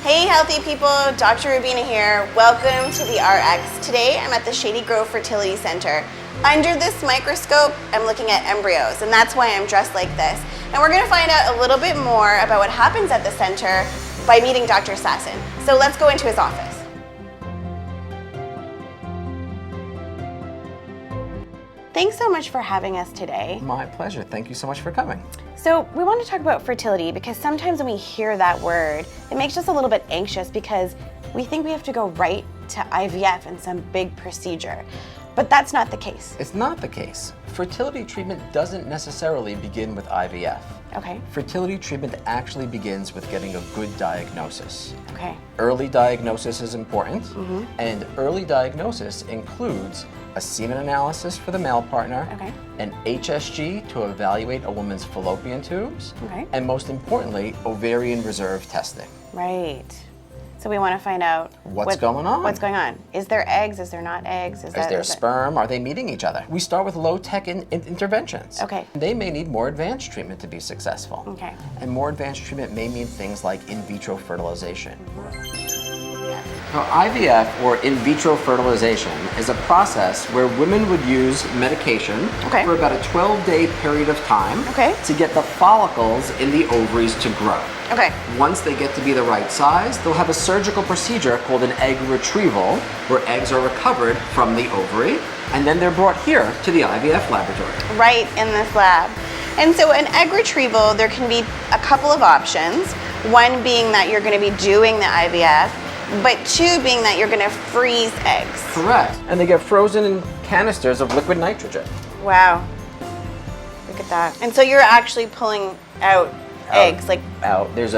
Hey healthy people, Dr. Rubina here. Welcome to the RX. Today I'm at the Shady Fertility Center. Under this microscope, I'm looking at embryos, and that's why I'm dressed like this. And we're gonna find out a little bit more about what happens at the center by meeting Dr. Sasson. So let's go into his office. Thanks so much for having us today. My pleasure. Thank you so much for coming. So we want to talk about fertility because sometimes when we hear that word, it makes us a little bit anxious because we think we have to go right to IVF and some big procedure. But that's not the case. It's not the case. Fertility treatment doesn't necessarily begin with IVF. Okay. Fertility treatment actually begins with getting a good diagnosis. Okay. Early diagnosis is important, and early diagnosis includes a semen analysis for the male partner, an HSG to evaluate a woman's fallopian tubes, and most importantly, ovarian reserve testing. Right. So we want to find out what's going on. What's going on? Is there eggs? Is there not eggs? Is there sperm? Are they meeting each other? We start with low-tech interventions. Okay. They may need more advanced treatment to be successful. Okay. And more advanced treatment may mean things like in vitro fertilization. Now, IVF, or in vitro fertilization, is a process where women would use medication for about a 12-day period of time to get the follicles in the ovaries to grow. Once they get to be the right size, they'll have a surgical procedure called an egg retrieval, where eggs are recovered from the ovary, and then they're brought here to the IVF laboratory. Right in this lab. And so an egg retrieval, there can be a couple of options. One being that you're going to be doing the IVF, but two being that you're going to freeze eggs. Correct. And they get frozen in canisters of liquid nitrogen. Wow. Look at that. And so you're actually pulling out eggs, like out. There's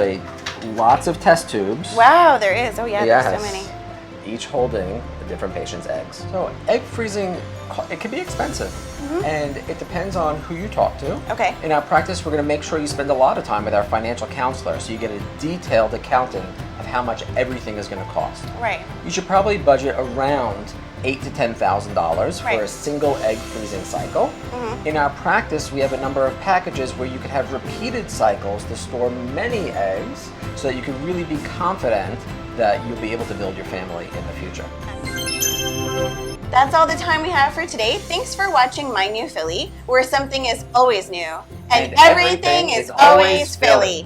lots of test tubes. Wow, there is. Oh yeah, there's so many. Each holding a different patient's eggs. So egg freezing, it can be expensive, and it depends on who you talk to. In our practice, we're going to make sure you spend a lot of time with our financial counselor, so you get a detailed accounting of how much everything is going to cost. Right. You should probably budget around $8,000 to $10,000 for a single egg freezing cycle. In our practice, we have a number of packages where you can have repeated cycles to store many eggs so that you can really be confident that you'll be able to build your family in the future. That's all the time we have for today. Thanks for watching My New Philly, where something is always new and everything is always Philly.